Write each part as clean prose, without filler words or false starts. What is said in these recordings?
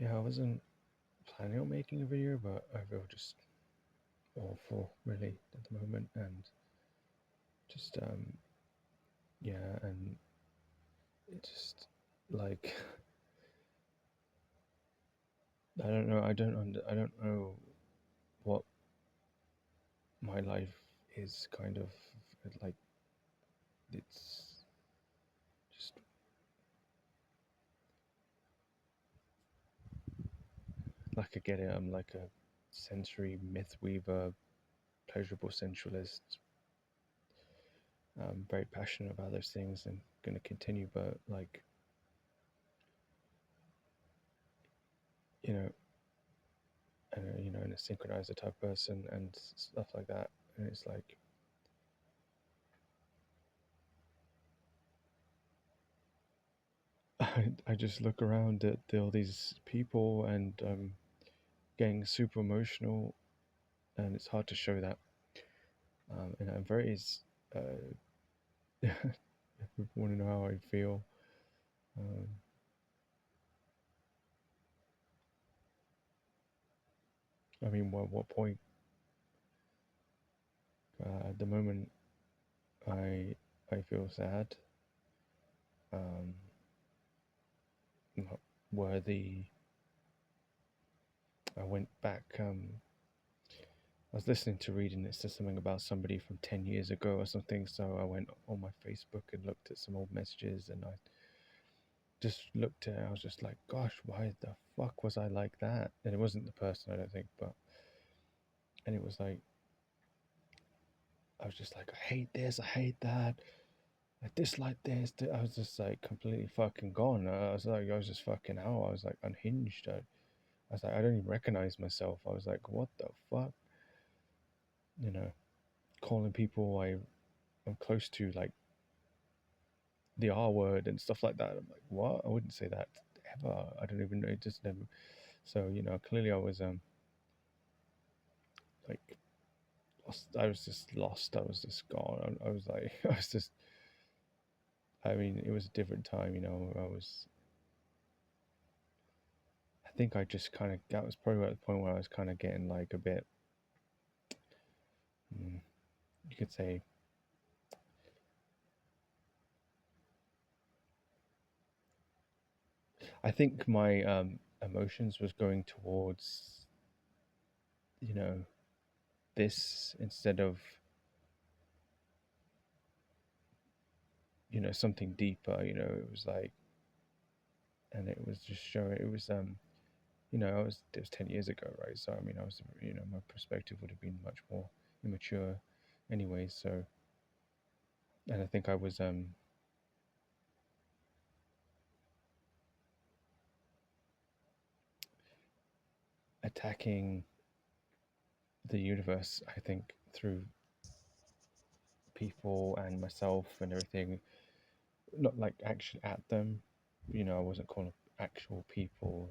Yeah, I wasn't planning on making a video, but I feel just awful really at the moment, and just yeah, and it just like I don't know. I don't know what my life is kind of like. It's just like I get it. I'm like a sensory myth weaver, pleasurable sensualist. I'm very passionate about those things and going to continue. But like you know, and a synchronizer type person and stuff like that. And it's like I just look around at all these people and getting super emotional, and it's hard to show that. And I'm very, if you want to know how I feel, um, I mean, what point? At the moment, I I feel sad, um, not worthy. I went back. I was listening to reading. It says something about somebody from 10 years ago or something. So I went on my Facebook and looked at some old messages, and I just looked at it. I was just like, gosh, why the fuck was I like that? And it wasn't the person, I don't think, but and it was like I was just like, I hate this, I hate that, I dislike this. I was just like completely fucking gone. I was just fucking out. I was like unhinged. I was like, I don't even recognize myself. I was like, what the fuck? You know, calling people I'm close to like the R word and stuff like that. I'm like, what? I wouldn't say that ever. I don't even know. It just never. So clearly I was like lost. I was just lost. I was just gone. I was like, I was just. I mean, it was a different time. I think I just kind of. That was probably at the point where I was kind of getting like a bit. You could say. I think my emotions was going towards you know this instead of something deeper. It was like, and it was just showing. It was it was 10 years ago, right? So I mean, I was my perspective would have been much more immature, anyway. So, and I think I was attacking the universe. I think through people and myself and everything, not like actually at them. I wasn't calling actual people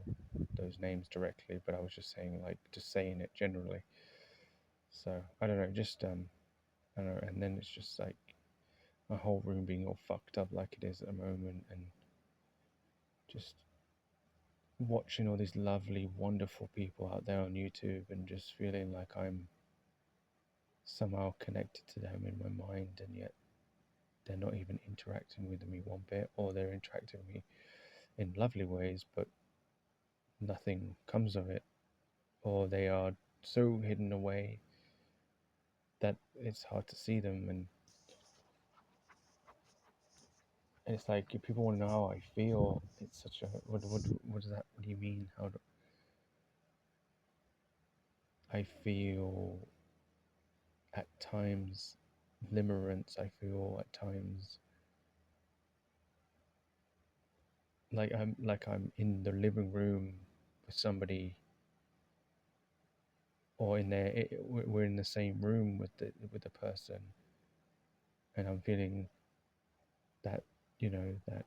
those names directly, but I was just saying like just saying it generally. So I don't know, just I don't know, and then it's just like my whole room being all fucked up like it is at the moment, and just watching all these lovely, wonderful people out there on YouTube and just feeling like I'm somehow connected to them in my mind, and yet they're not even interacting with me one bit, or they're interacting with me in lovely ways, but nothing comes of it, or they are so hidden away that it's hard to see them. And it's like if people want to know how I feel, it's such a what does that what do you mean? How do I feel at times limerence? I feel at times like I'm in the living room with somebody, or we're in the same room with the person, and I'm feeling that that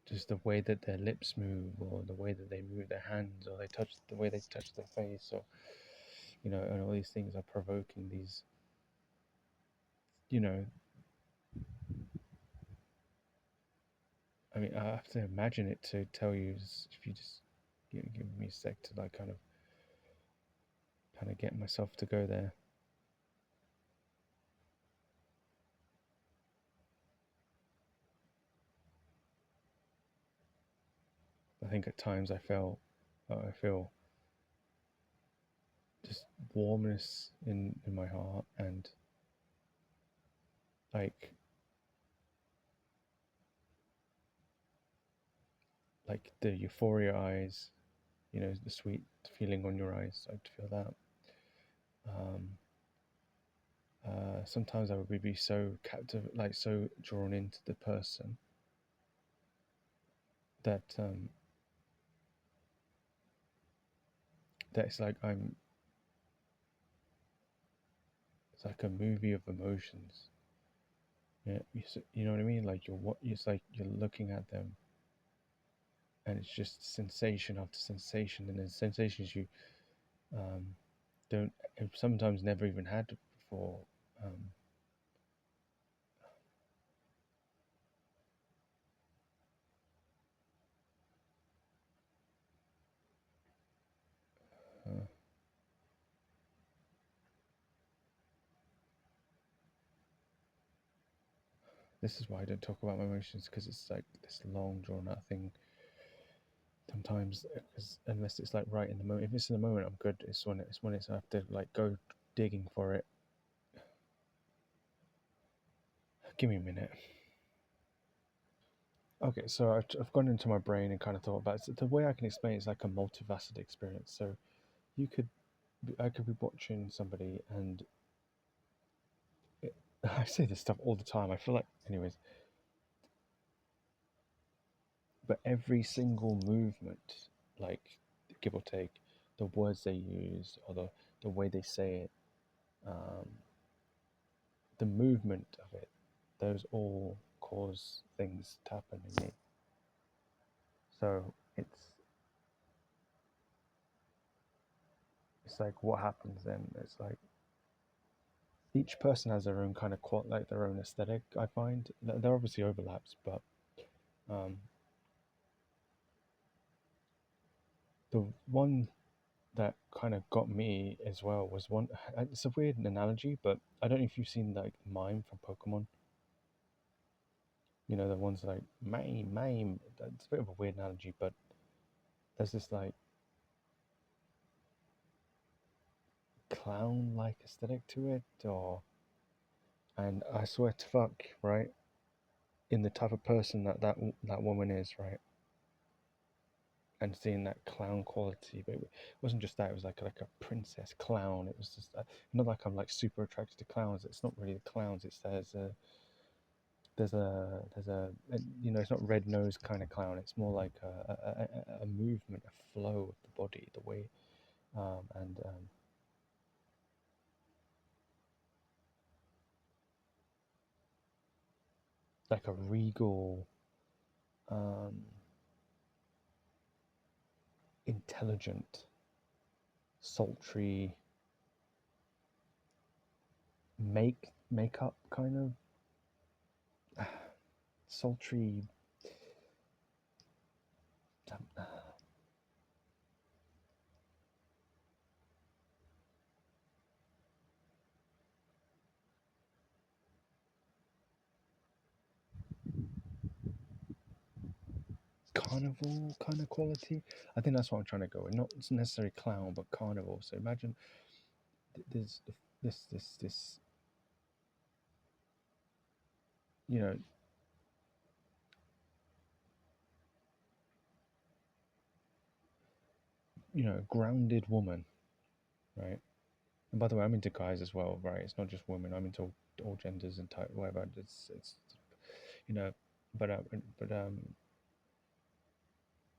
just the way that their lips move, or the way that they move their hands, or the way they touch their face, or and all these things are provoking these you know I mean, I have to imagine it to tell you. If you just give me a sec to like kind of get myself to go there. I think at times I feel just warmness in my heart, and like the euphoria eyes, the sweet feeling on your eyes. I'd feel that. Um, Sometimes I would be so captive, like so drawn into the person that that it's like a movie of emotions. Yeah, you know what I mean. Like it's like you're looking at them, and it's just sensation after sensation, and then sensations you um, don't sometimes never even had before. Um, uh, this is why I don't talk about my emotions, because it's like this long drawn out thing. Sometimes, unless it's like right in the moment. If it's in the moment, I'm good. It's when I have to like go digging for it. Give me a minute. Okay, so I've gone into my brain and kind of thought about it. So the way I can explain it is like a multifaceted experience. So you could, I could be watching somebody, and it, I say this stuff all the time. I feel like, anyways, but every single movement, like give or take, the words they use or the way they say it, um, the movement of it, those all cause things to happen in me. So it's like what happens then. It's like each person has their own kind of like their own aesthetic. I find there are obviously overlaps, but um, the one that kind of got me as well was one. It's a weird analogy, but I don't know if you've seen like Mime from Pokemon. The ones like Mime. It's a bit of a weird analogy, but there's this like clown-like aesthetic to it, and I swear to fuck, right? In the type of person that woman is, right? And seeing that clown quality, but it wasn't just that. It was like a princess clown. It was just not like I'm like super attracted to clowns. It's not really the clowns. It's it's not red nose kind of clown. It's more like a movement, a flow of the body, the way and like a regal, um, intelligent, sultry makeup kind of sultry. Carnival kind of quality. I think that's what I'm trying to go with. Not necessarily clown, but carnival. So imagine there's this you know grounded woman, right? And by the way, I'm into guys as well, right? It's not just women. I'm into all genders and type whatever. It's you know, but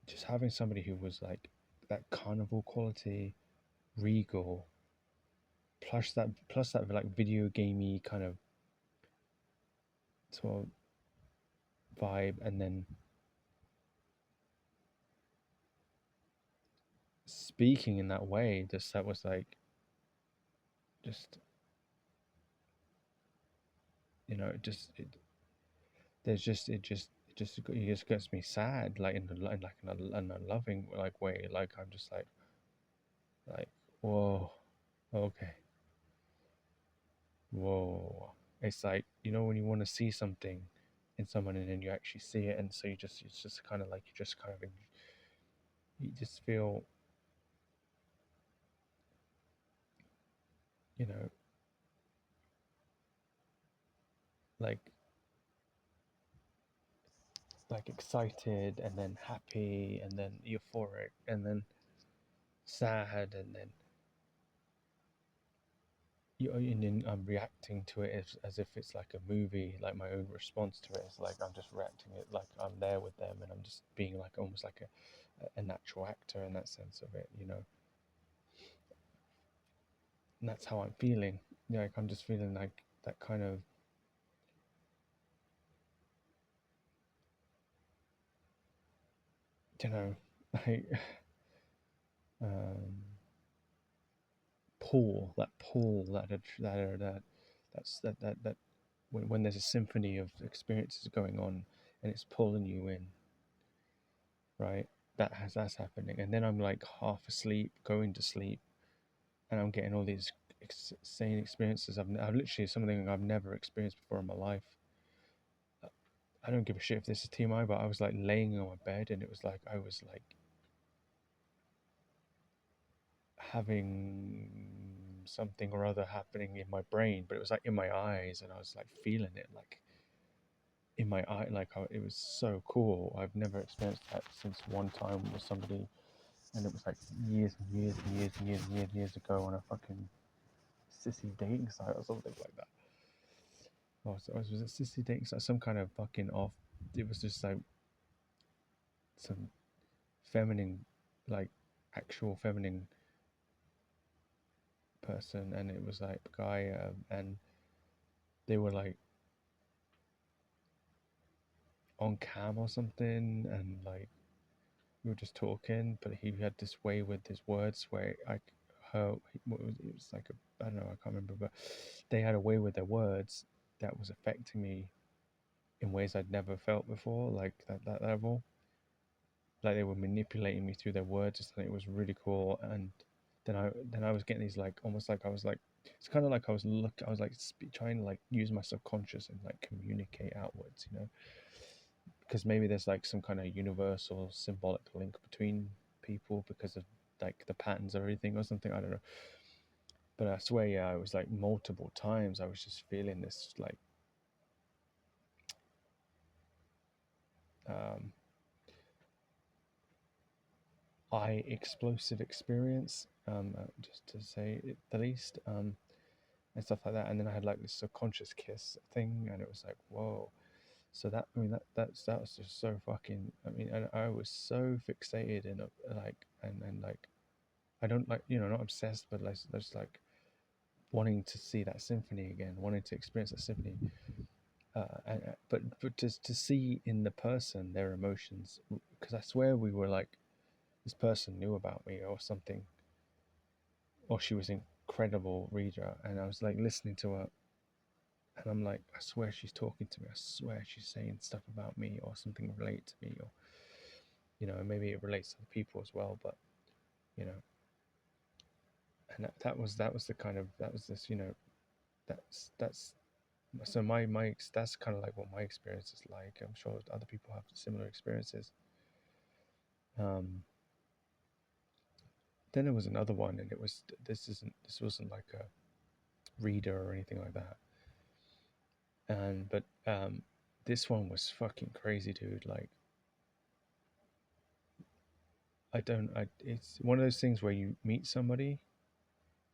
just having somebody who was like that carnival quality, regal, plus that like video gamey kind of sort of vibe, and then speaking in that way, just that was like just it just there's just it it just gets me sad, like in a loving like way. Like I'm just like whoa, okay, whoa. It's like when you want to see something in someone and then you actually see it, and so it's just kind of like you just kind of you just feel you know like excited and then happy and then euphoric and then sad and then and then I'm reacting to it as if it's like a movie. Like my own response to it is like I'm just reacting it like I'm there with them and I'm just being like almost like a natural actor in that sense of it. And that's how I'm feeling. Like I'm just feeling like that kind of you know like um pull that when there's a symphony of experiences going on and it's pulling you in, right? That's happening, and then I'm like half asleep, going to sleep, and I'm getting all these insane experiences. I've literally something I've never experienced before in my life. I don't give a shit if this is TMI, but I was like laying on my bed, and it was like I was like having something or other happening in my brain, but it was like in my eyes, and I was like feeling it like in my eye. Like it was so cool. I've never experienced that since one time with somebody, and it was like years and years and years and years and years and years ago on a fucking sissy dating site or something like that. Oh, so was it sissy dating site? Some kind of fucking off. It was just like some feminine, like actual feminine person, and it was like a guy, and they were like on cam or something, and like we were just talking, but he had this way with his words where her it was like I don't know, I can't remember, but they had a way with their words that was affecting me in ways I'd never felt before, like that level. Like they were manipulating me through their words. I think it was really cool. And then I was getting these like almost like I was like it's kind of like I was like trying to like use my subconscious and like communicate outwards, because maybe there's like some kind of universal symbolic link between people because of like the patterns of everything or something. I don't know. But I swear, yeah, it was like multiple times I was just feeling this like um eye explosive experience, just to say it the least, and stuff like that. And then I had like this subconscious kiss thing, and it was like, whoa. So that I mean that was just so fucking. I mean, and I was so fixated and like and like I don't like not obsessed, but like just like wanting to see that symphony again, wanting to experience that symphony. But just to see in the person their emotions, because I swear we were like this person knew about me or something, or she was an incredible reader, and I was like listening to her, and I'm like, I swear she's talking to me. I swear she's saying stuff about me or something related to me, or and maybe it relates to the people as well. But you know, and that was the kind of that was this that's so my that's kind of like what my experience is like. I'm sure other people have similar experiences. Um, then there was another one, and it was this wasn't like a reader or anything like that. And but this one was fucking crazy, dude. Like it's one of those things where you meet somebody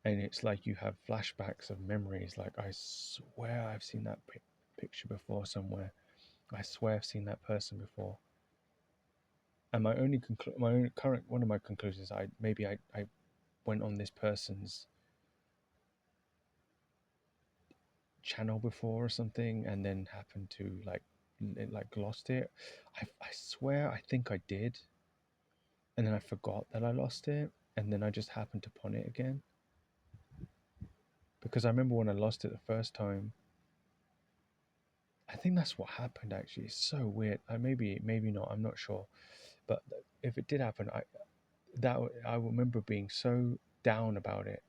and it's like you have flashbacks of memories. Like I swear I've seen that picture before somewhere. I swear I've seen that person before. And my own current one of my conclusions, I went on this person's channel before or something, and then happened to like lost it. I swear I think I did, and then I forgot that I lost it, and then I just happened upon it again. Because I remember when I lost it the first time, I think that's what happened. Actually, it's so weird. Maybe not. I'm not sure. But if it did happen, I remember being so down about it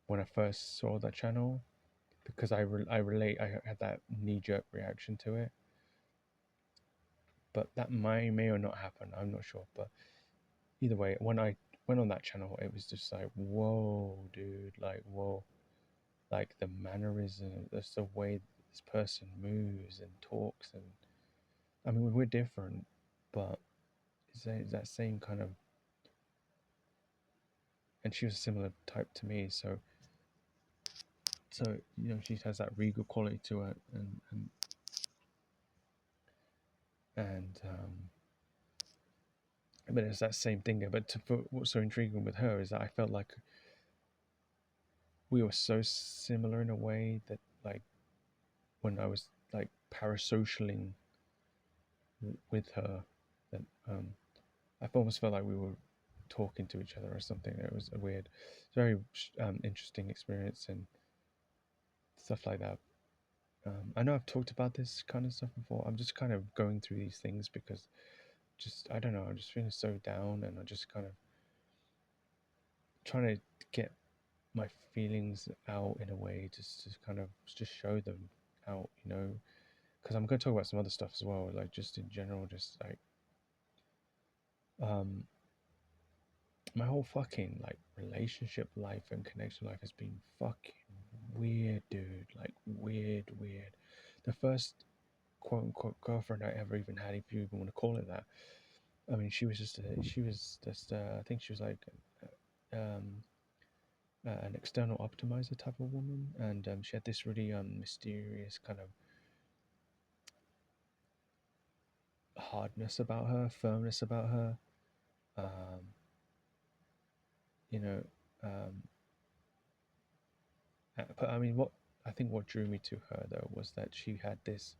when I first saw that channel because I relate. I had that knee jerk reaction to it. But that may or not happen. I'm not sure. But either way, when I went on that channel, it was just like, whoa, dude, like whoa, like the mannerism, that's the way this person moves and talks, and I mean we're different, but it's that same kind of, and she was a similar type to me, so she has that regal quality to her, and but it's that same thing. But what's so intriguing with her is that I felt like we were so similar in a way that, like, when I was like parasocialing with her, that I almost felt like we were talking to each other or something. It was a weird, very interesting experience and stuff like that. I know I've talked about this kind of stuff before. I'm just kind of going through these things because just I don't know. I'm just feeling so down, and I'm just kind of trying to get my feelings out in a way, just to kind of just show them out, because I'm going to talk about some other stuff as well, like just in general, just like um my whole fucking like relationship life and connection life has been fucking weird, dude. Like weird. The first quote unquote girlfriend I ever even had, if you even want to call it that. I mean, she was just I think she was like um, an external optimizer type of woman, and she had this really mysterious kind of hardness about her, firmness about her. Um, you know, um, but I mean, what I think what drew me to her though was that she had this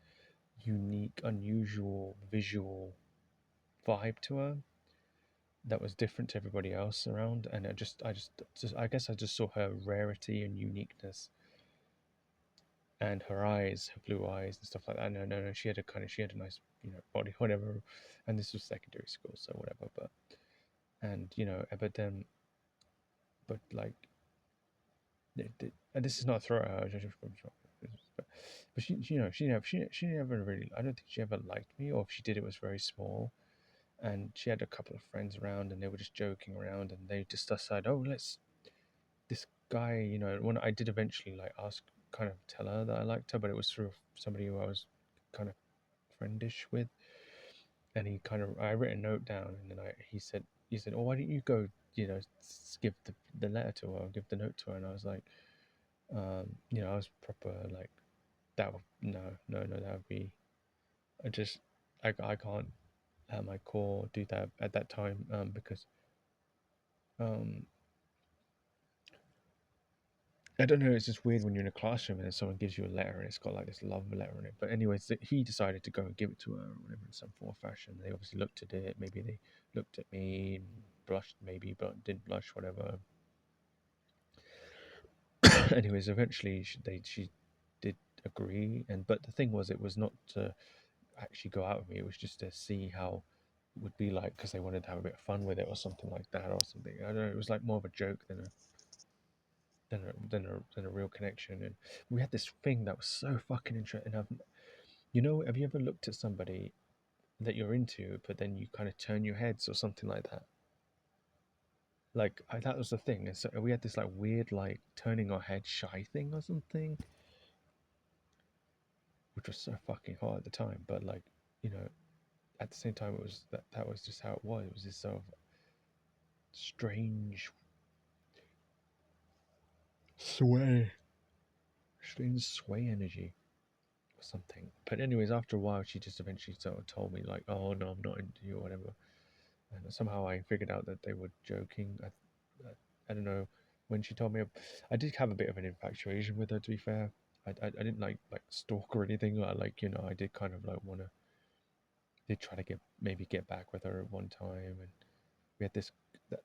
unique, unusual visual vibe to her that was different to everybody else around, and I guess I just saw her rarity and uniqueness, and her eyes, her blue eyes and stuff like that. No, she had a nice body, whatever, and this was secondary school, so whatever. But and but then but like and this is not a throw at her, but she never really. I don't think she ever liked me, or if she did, it was very small. And she had a couple of friends around, and they were just joking around, and they just decided, oh, let's this guy. When I did eventually like ask, kind of tell her that I liked her, but it was through somebody who I was kind of friendish with, and I wrote a note down, and then he said, oh, why don't you go, give the letter to her, or give the note to her, and I was like, I was proper like that. No, that would be. I just I can't at my core do that at that time, because um, I don't know. It's just weird when you're in a classroom and then someone gives you a letter and it's got like this love letter in it. But anyways, he decided to go and give it to her or whatever in some form or fashion. They obviously looked at it. Maybe they looked at me and blushed, maybe, but didn't blush, whatever. Anyways, eventually she did agree, and but the thing was, it was not to actually go out with me. It was just to see how it would be like, because they wanted to have a bit of fun with it or something like that or something. I don't know. It was like more of a joke than a real connection. And we had this thing that was so fucking interesting. Have you ever looked at somebody that you're into, but then you kind of turn your heads or something like that? Like that was the thing. And so we had this like weird like turning our head shy thing or something, which was so fucking hot at the time. But like, you know, at the same time, it was that was just how it was. It was this sort of strange sway, strange sway energy or something. But anyways, after a while, she just eventually sort of told me like, "Oh no, I'm not into you," or whatever. And somehow I figured out that they were joking. I don't know. When she told me, I did have a bit of an infatuation with her. To be fair, I didn't like stalk or anything. I did kind of like want to. Did try to get back with her at one time, and we had this. That,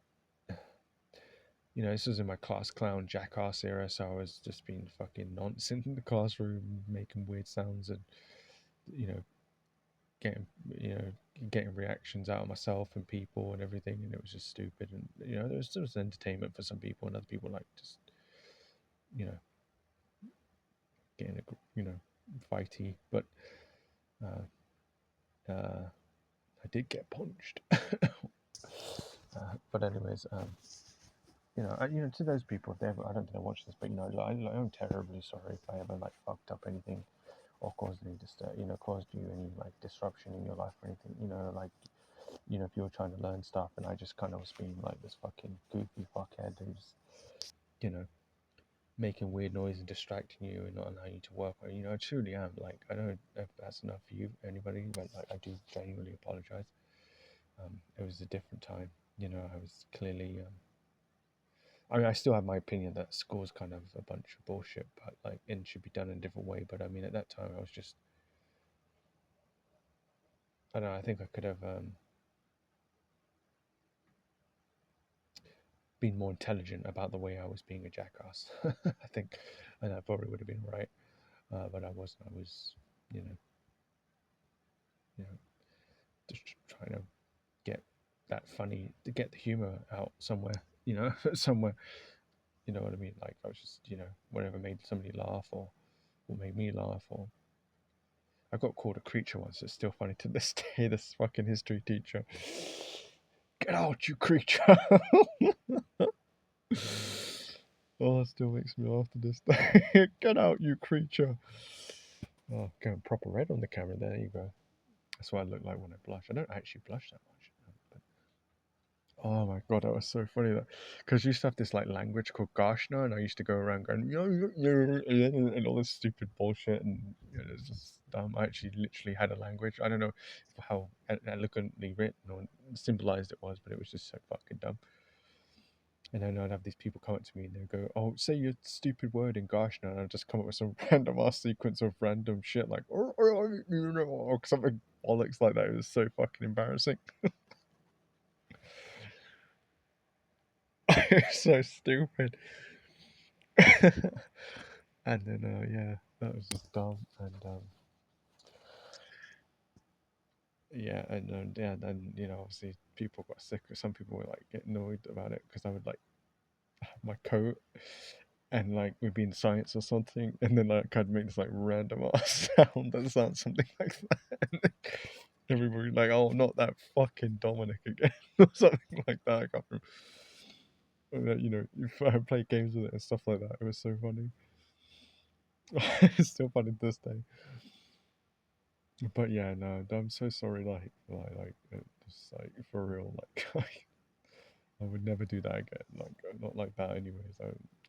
this was in my class clown jackass era, so I was just being fucking nonsense in the classroom, making weird sounds, and you know, getting you know getting reactions out of myself and people and everything, and it was just stupid. And there was entertainment for some people, and other people like just you know getting fighty. But I did get punched. But anyways, to those people, if they ever, I don't think they watch this, but I'm terribly sorry if I ever like fucked up anything or caused any caused you any like disruption in your life or anything. If you were trying to learn stuff and I just kind of was being like this fucking goofy fuckhead who's you know making weird noise and distracting you and not allowing you to work. I truly am. Like, I don't know if that's enough for you, anybody, but like, I do genuinely apologize. It was a different time. I was clearly. I mean, I still have my opinion that school's kind of a bunch of bullshit, but like, and should be done in a different way. But I mean, at that time, I was just. I don't know. I think I could have been more intelligent about the way I was being a jackass. I think, and that probably would have been right. But I wasn't. I was, you know, you know, just trying to get that funny, to get the humor out somewhere, somewhere. You know what I mean? Like I was just, whatever made somebody laugh or what made me laugh. Or I got called a creature once. It's still funny to this day. This fucking history teacher. Get out, you creature! Oh, it still makes me laugh to this day. Get out, you creature! Oh, going proper red on the camera. There you go. That's what I look like when I blush. I don't actually blush that much. But oh my god, that was so funny that because you used to have this like language called Gashna, and I used to go around going and all this stupid bullshit, and it's just dumb. I actually literally had a language. I don't know how eloquently written or symbolized it was, but it was just so fucking dumb. And then I'd have these people come up to me and they'd go, "Oh, say your stupid word in Gashna," and I'd just come up with some random ass sequence of random shit like or something bollocks like that. It was so fucking embarrassing. It's so stupid. And then yeah, that was just dumb. And yeah, and yeah, then obviously people got sick. Some people were like get annoyed about it because I would like have my coat and like we'd be in science or something, and then like I'd make this like random ass sound that sounds something like that. And then everybody like, "Oh, not that fucking Dominic again," or something like that. I can't remember. If I play games with it and stuff like that, it was so funny. It's still funny to this day. But yeah, no, I'm so sorry. Just like for real, like I would never do that again. Like not like that, anyways.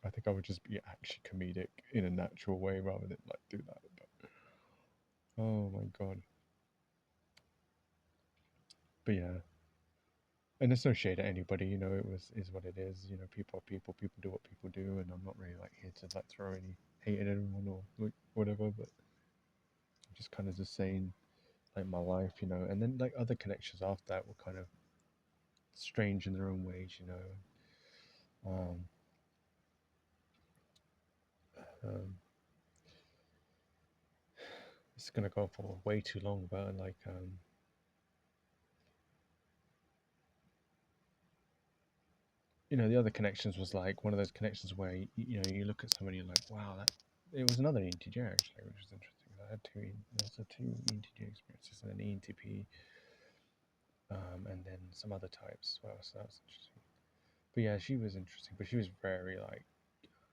I think I would just be actually comedic in a natural way rather than like do that. But oh my god. But yeah, and there's no shade at anybody. It is what it is. People are people. People do what people do, and I'm not really like here to like throw any hate at anyone or like whatever. But I'm just kind of just saying like my life, and then like other connections after that were kind of strange in their own ways. Um, um, it's gonna go for way too long, but like the other connections was like one of those connections where you look at somebody and you're like, wow, that it was another ENTJ actually, which was interesting. I had two ENTJ experiences and an ENTP, and then some other types. Well, so that was interesting. But yeah, she was interesting, but she was very like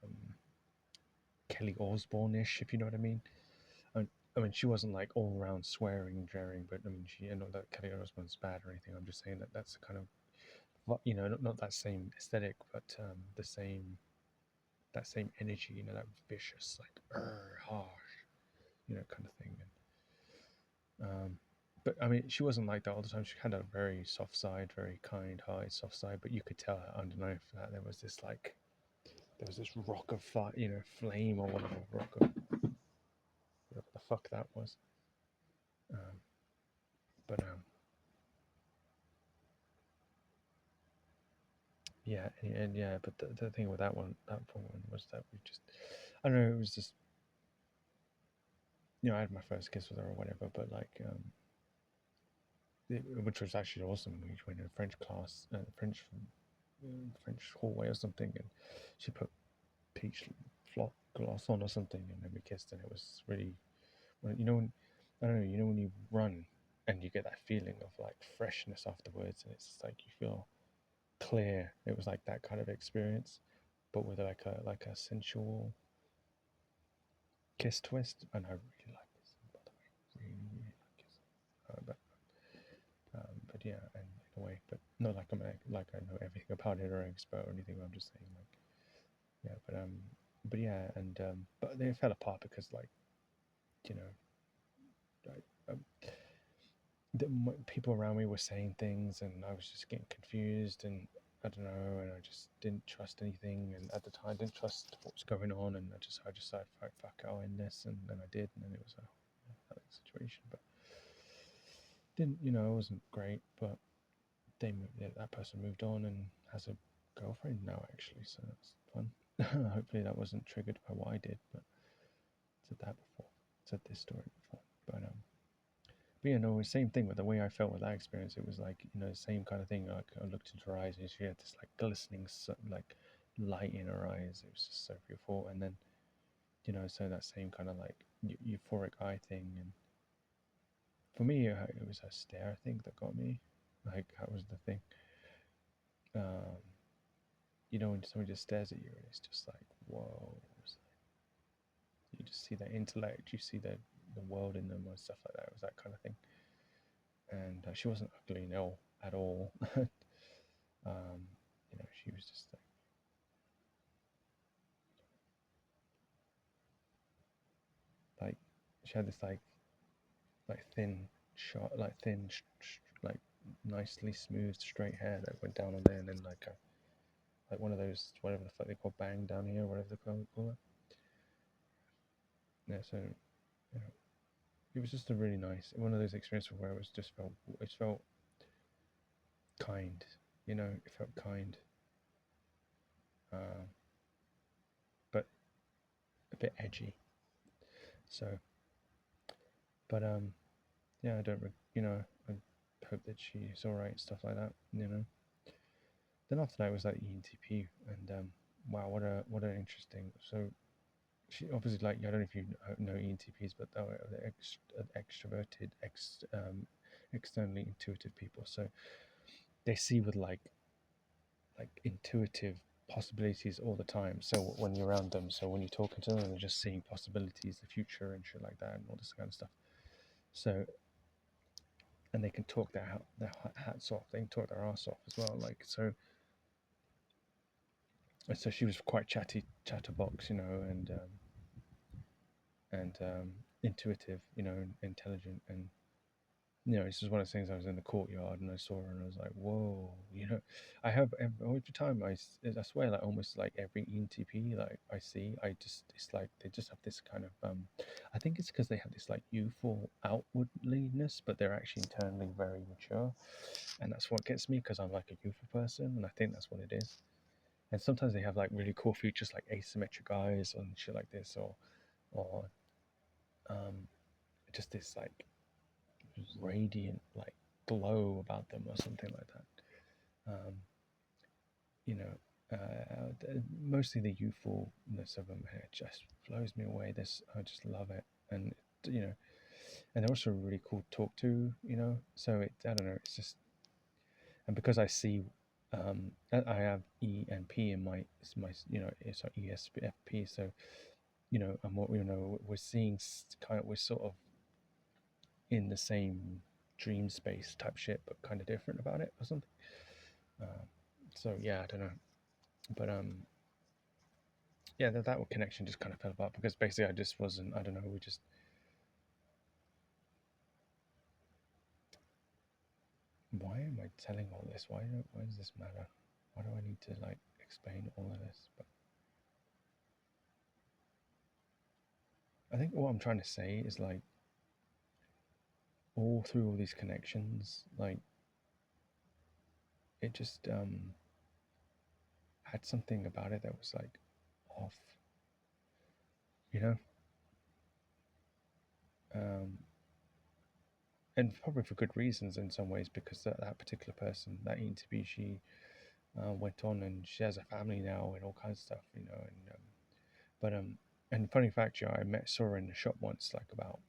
um, Kelly Osbourne-ish, if you know what I mean. I mean, she wasn't like all around swearing and jeering, but I mean, not that Kelly Osbourne's bad or anything. I'm just saying that that's the kind of not that same aesthetic, but the same that same energy, that vicious, like harsh, kind of thing. And but I mean, she wasn't like that all the time. She had a very soft side, very kind-hearted, soft side. But you could tell underneath that there was this rock of fire, flame or whatever, rock of whatever the fuck that was. Um, but yeah, and yeah, but the thing with that one was that we just, I don't know, it was just I had my first kiss with her or whatever, but like, which was actually awesome. We went in a French class, French hallway or something, and she put peach flop gloss on or something, and then we kissed, and it was really, I don't know, when you run and you get that feeling of like freshness afterwards, and it's just like you feel clear. It was like that kind of experience, but with like a sensual kiss twist, and I really like this, by the way, really, really like this. But yeah, and in a way, but not like like I know everything about it or an expert or anything. I'm just saying like, yeah, but yeah, and but they fell apart because like, you know, the, people around me were saying things, and I was just getting confused, and I don't know, and I just didn't trust anything, and at the time I didn't trust what was going on, and I just said fuck, I'll end this, and then I did, and then it was a situation, but didn't, it wasn't great, but that person moved on and has a girlfriend now actually, so that's fun. Hopefully that wasn't triggered by what I did, but I said that before, said this story before, but same thing with the way I felt with that experience. It was like, the same kind of thing. Like I looked into her eyes, and she had this like glistening, like light in her eyes. It was just so beautiful. And then, so that same kind of like euphoric eye thing. And for me, it was her stare, I think, that got me. Like that was the thing. Um, when somebody just stares at you, and it's just like, whoa. You just see their intellect, you see the world in them, and stuff like that. It was that kind of thing. And she wasn't ugly, no, at all. She was just like she had this like thin shot, like thin, like nicely smoothed straight hair that went down on there, and then like one of those, whatever the fuck they call bang down here, whatever they call it. Yeah, so you know, it was just a really nice one of those experiences where it felt kind, it felt kind, uh, but a bit edgy. So, but yeah, I don't, I hope that she's all right, stuff like that. Then after that was like ENTP, and wow, what an interesting. So she obviously, like, I don't know if you know ENTPs, but they're extroverted, externally intuitive people. So they see with like intuitive possibilities all the time. So when you're around them, so when you're talking to them, they're just seeing possibilities, the future and shit like that, and all this kind of stuff. So, and they can talk their hats off. They can talk their ass off as well. Like so. So she was quite chatterbox, and intuitive, and intelligent, and this is one of the things. I was in the courtyard and I saw her, and I was like, whoa, I have every time I swear, like almost like every ENTP like I see, it's like they just have this kind of I think it's because they have this like youthful outwardliness, but they're actually internally very mature, and that's what gets me because I'm like a youthful person, and I think that's what it is. And sometimes they have like really cool features like asymmetric eyes and shit like this, or um, just this like radiant like glow about them or something like that. You know, mostly the youthfulness of them, it just blows me away. This I just love it, and you know, and they're also really cool to talk to. So I don't know. It's just, and because I see. I have E and P in it's ESFP, so and what we're seeing we're sort of in the same dream space type shit, but kind of different about it or something. Uh, so yeah, I don't know, but yeah, that connection just kind of fell apart because basically I just wasn't. I don't know. We just. Why am I telling all this? Why does this matter? Why do I need to like explain all of this? But I think what I'm trying to say is like all through all these connections, like it just had something about it that was like off, you know. um, and probably for good reasons in some ways, because that particular person, that interview, she went on and she has a family now and all kinds of stuff, and but and funny fact, I saw her in the shop once, like about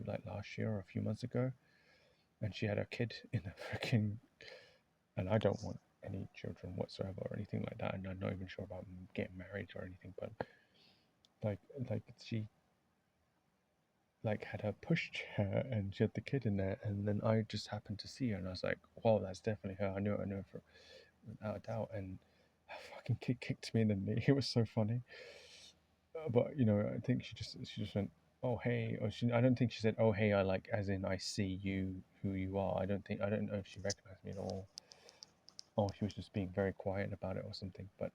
like last year or a few months ago, and she had a kid in a freaking, and I don't want any children whatsoever or anything like that, and I'm not even sure about getting married or anything, but like she like had her pushchair and she had the kid in there, and then I just happened to see her and I was like, wow, that's definitely her. I knew her for without a doubt, and her fucking kid kicked me in the knee. It was so funny. But I think she just went, oh hey, or I don't think she said, oh hey, I like, as in I see you, who you are. I don't know if she recognized me at all, or she was just being very quiet about it or something. But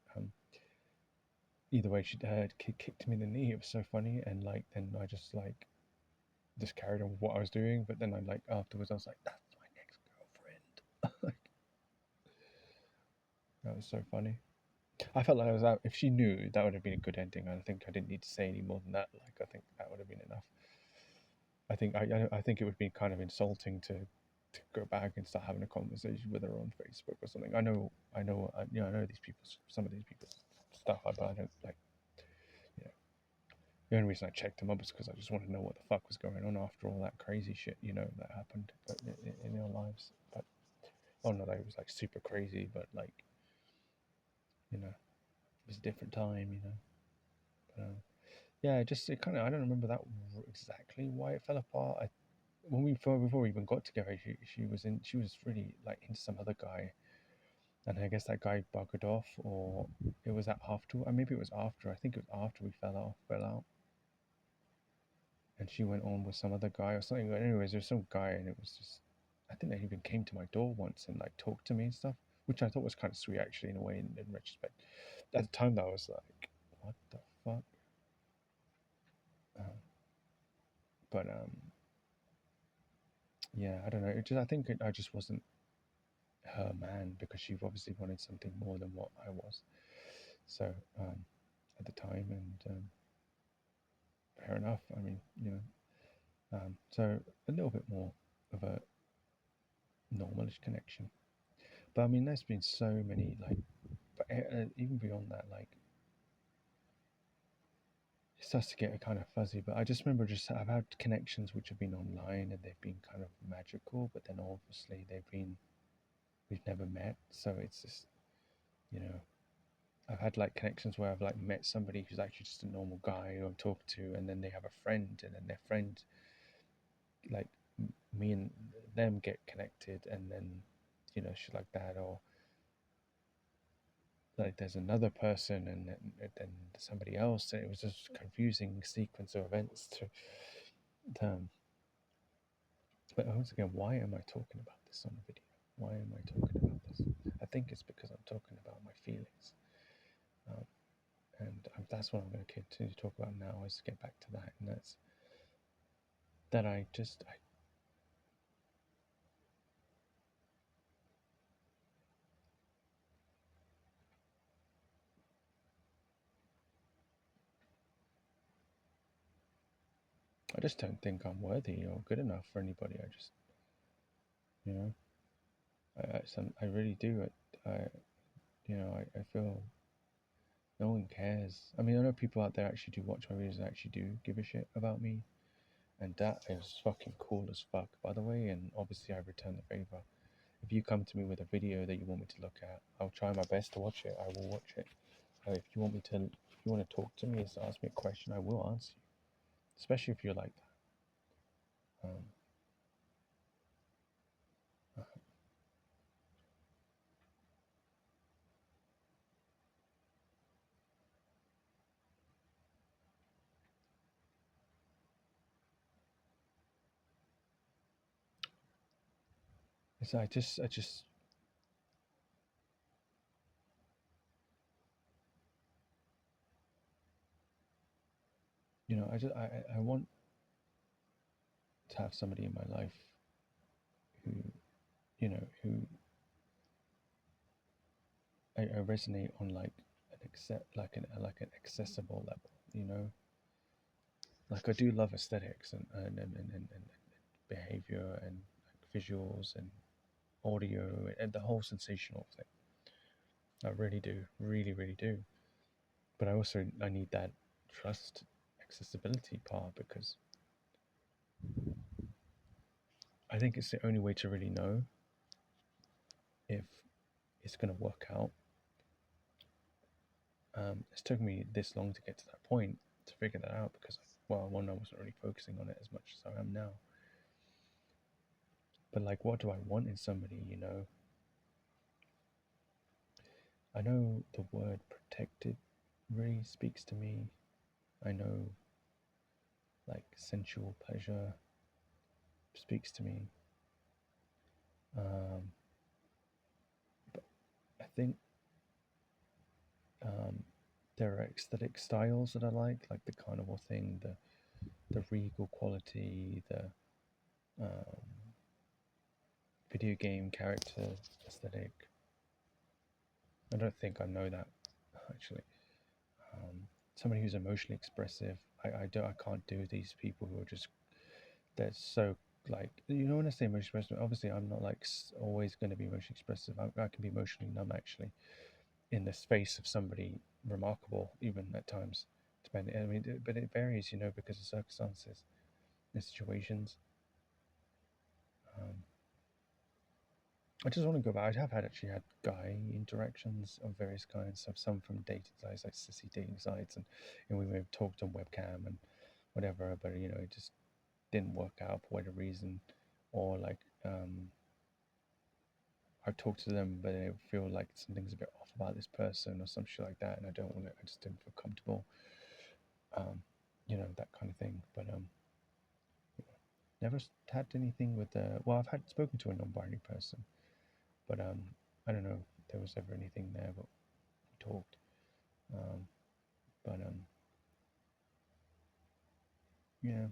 either way, she kicked me in the knee. It was so funny, and like then I just carried on with what I was doing. But then I like afterwards I was like, that's my next girlfriend. Like, that was so funny. I felt like I was out. If she knew, that would have been a good ending. I think I didn't need to say any more than that. Like, I think that would have been enough. I think it would be kind of insulting to go back and start having a conversation with her on Facebook or something. I know these people, some of these people's stuff, but I don't like. You know, the only reason I checked them up is because I just wanted to know what the fuck was going on after all that crazy shit, that happened in their lives. But not that it was like super crazy, but like, it was a different time, But, yeah, it kind of, I don't remember that exactly why it fell apart. When before we even got together, she was really like into some other guy, and I guess that guy buggered off, or it was that after, or maybe it was after. I think it was after we fell out, and she went on with some other guy or something. But anyways, there's some guy, and it was just, I think they even came to my door once and like talked to me and stuff, which I thought was kind of sweet actually in a way, in retrospect. At the time, that was like, what the fuck. Um, but yeah, I don't know. I think I just wasn't her man, because she obviously wanted something more than what I was. So at the time, and fair enough. I mean, so a little bit more of a normalish connection. But I mean, there's been so many like, but even beyond that, like it starts to get kind of fuzzy. But I just remember I've had connections which have been online and they've been kind of magical, but then obviously we've never met, so it's just you know I've had like connections where I've like met somebody who's actually just a normal guy who I'm talking to, and then they have a friend, and then their friend, like me and them get connected, and then shit like that, or like there's another person, and then somebody else, and it was just a confusing sequence of events um, but once again, why am I talking about this on a video? Why am I talking about this? I think it's because I'm talking about my feelings. Um, and that's what I'm going to continue to talk about now, is to get back to that, and that's that I just don't think I'm worthy or good enough for anybody. I just, you know, I really do. I feel no one cares. I mean, I know people out there actually do watch my videos and actually do give a shit about me, and that is fucking cool as fuck, by the way. And obviously, I return the favor. If you come to me with a video that you want me to look at, I'll try my best to watch it. I will watch it. If you want if you want to talk to me, ask me a question, I will answer you. Especially if you're like that. So I just, I want to have somebody in my life who, who I resonate on like an accessible level, like I do love aesthetics and behavior and like visuals and audio and the whole sensational thing. I really do, really do. But I need that trust accessibility part because I think it's the only way to really know if it's going to work out. It's taken me this long to get to that point to figure that out because, well, one, I wasn't really focusing on it as much as I am now. But like, what do I want in somebody? You know, I know the word protected really speaks to me. I know like sensual pleasure speaks to me. Um, but I think um, there are aesthetic styles that I like the carnival thing, the regal quality, the um, video game character aesthetic. I don't think I know that actually. Somebody who's emotionally expressive. I can't do these people who are just they're so like when I say emotionally expressive, obviously I'm not like always going to be emotionally expressive. I can be emotionally numb actually in the space of somebody remarkable, even at times. Depending, I mean, but it varies, because of circumstances and situations. Um, I just want to go back. I have actually had guy interactions of various kinds. Some from dating sites, like sissy dating sites, and we may have talked on webcam and whatever. But it just didn't work out for whatever reason, or like I talked to them, but I feel like something's a bit off about this person or some shit like that, and I don't want to. I just didn't feel comfortable. Um, that kind of thing. But never had anything with the. Well, I've had spoken to a non-binary person, but I don't know if there was ever anything there, but we talked. Um, but yeah,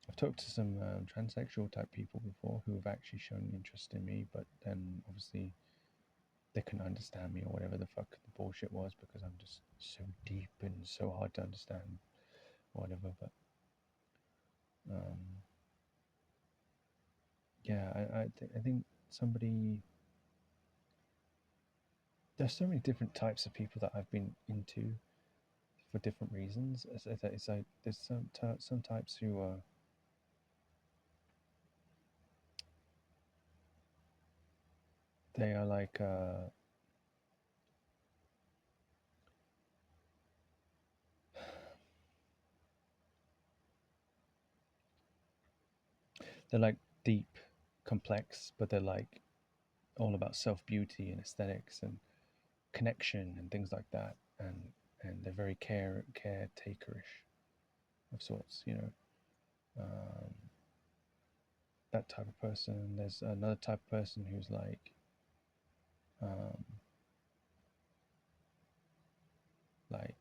I've talked to some transsexual type people before who have actually shown interest in me, but then obviously they couldn't understand me or whatever the fuck the bullshit was because I'm just so deep and so hard to understand, or whatever. But um, yeah, I think somebody. There's so many different types of people that I've been into for different reasons. It's like there's some types who are they are like they're like deep, complex, but they're like all about self beauty and aesthetics and connection and things like that, and they're very caretakerish of sorts. Um, that type of person. There's another type of person who's um, like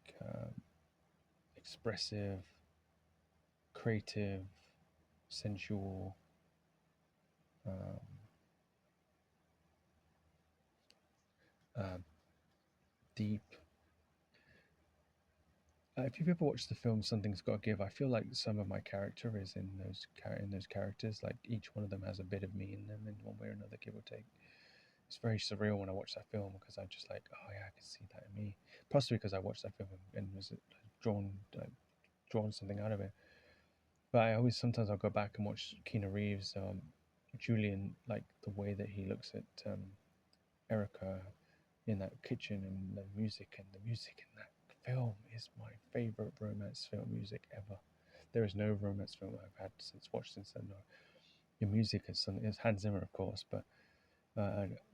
expressive, creative, sensual, um, uh, deep. If you've ever watched the film Something's Got to Give, I feel like some of my character is in those characters. Like each one of them has a bit of me in them in one way or another, give or take. It's very surreal when I watch that film because I'm just like, oh yeah, I can see that in me. Possibly because I watched that film and was drawn drawn something out of it. But I always sometimes I'll go back and watch Keanu Reeves, Julian, like the way that he looks at Erica in that kitchen and the music in that film is my favorite romance film music ever. There is no romance film I've had watched since then. No. The music is something. It's Hans Zimmer, of course, but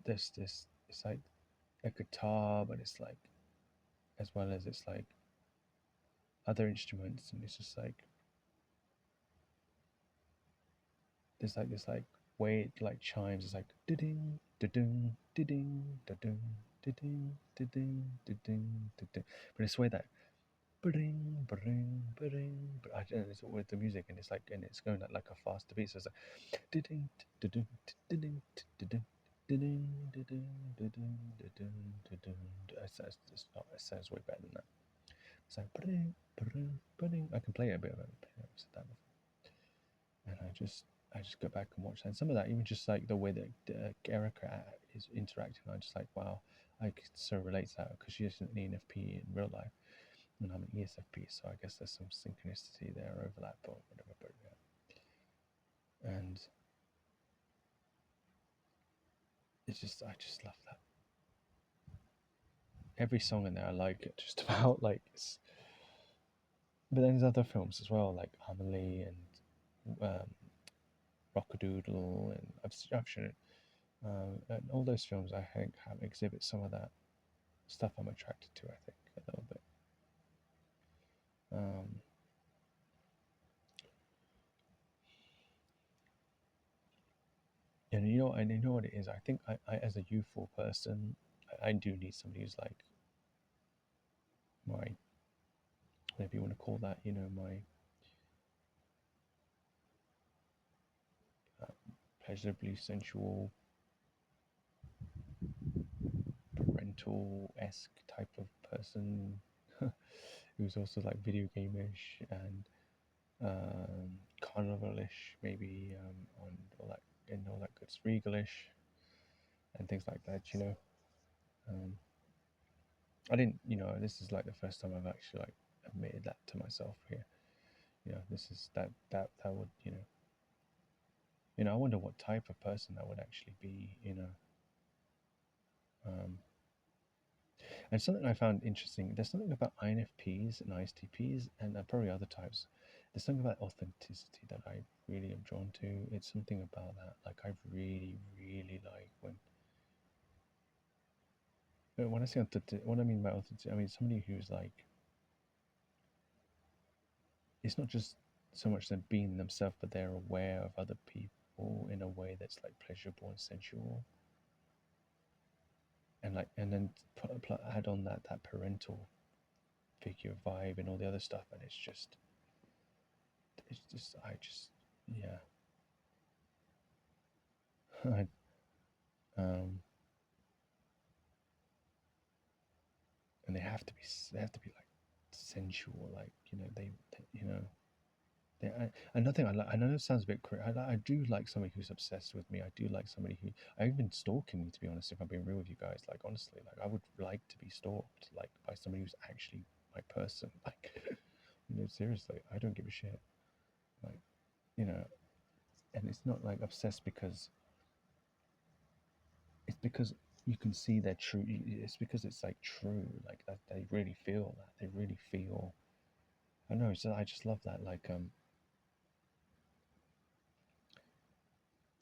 this it's like a guitar, but it's like as well as it's like other instruments, and it's just like there's like way like chimes. It's like ding ding ding ding ding ding ding, but it's way that bring bring bring. But I don't know, it's with the music, and it's like and it's going at like a faster beat. So it's like ding ding ding ding. It's not. It sounds way better than that. It's like ba-ding, ba-ding, ba-ding. I can play it a bit of it. I've said that before. And I just go back and watch that. And some of that, even just like the way that Erica is interacting, I'm just like, wow, I could so relate to that because she isn't an ENFP in real life, and I'm an ESFP, so I guess there's some synchronicity there, overlap or whatever. But yeah, and it's just I just love that. Every song in there I like it just about like it's. But then there's other films as well, like Amelie and Rockadoodle, and I've shown it. And all those films, I think, have exhibit some of that stuff I'm attracted to. I think a little bit. Um, and you know what it is. I think I as a youthful person, I do need somebody who's like my, whatever you want to call that. You know, my pleasurably sensual, parental esque type of person, who's also like video game-ish and carnivalish, maybe on all that and all that good regalish and things like that. You know, um, I didn't. You know, this is like the first time I've actually like admitted that to myself here. You know, this is that would I wonder what type of person that would actually be. Um, and something I found interesting. There's something about INFPs and ISTPs and probably other types. There's something about authenticity that I really am drawn to. It's something about that. Like I really, really like when I say authentic, what I mean by authenticity, I mean somebody who's like, it's not just so much them being themselves, but they're aware of other people in a way that's like pleasurable and sensual, and like, and then add on that parental figure vibe and all the other stuff, and it's just I just yeah. I, um, and they have to be like sensual, like they you know. Another thing I know it sounds a bit crazy. I do like somebody who's obsessed with me. I do like somebody who, I even stalking me, to be honest. If I'm being real with you guys, like honestly, like I would like to be stalked, like by somebody who's actually my person. Like, seriously, I don't give a shit. Like, you know, and it's not like obsessed because it's because you can see they're true. It's because it's like true, like that they really feel that. They really feel. I don't know. So I just love that. Like,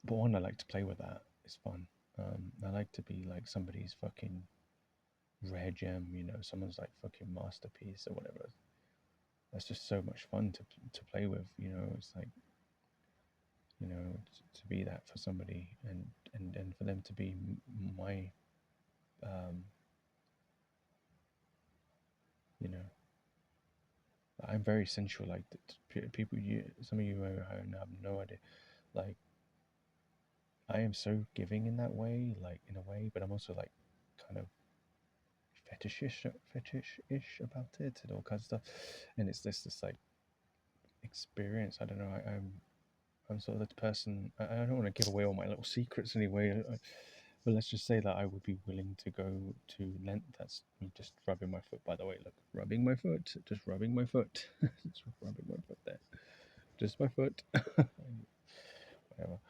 but one, I like to play with that. It's fun. I like to be like somebody's fucking rare gem, someone's like fucking masterpiece or whatever. That's just so much fun to play with. It's like, to be that for somebody, and for them to be my, um, you know, I'm very sensual. Like people, some of you have no idea. Like I am so giving in that way, like in a way, but I'm also like kind of fetishish about it and all kinds of stuff. And it's this like experience. I don't know. I'm sort of the person. I don't want to give away all my little secrets anyway. But let's just say that I would be willing to go to length. That's me just rubbing my foot. By the way, look, rubbing my foot. Just rubbing my foot. Just rubbing my foot there. Just my foot. Whatever.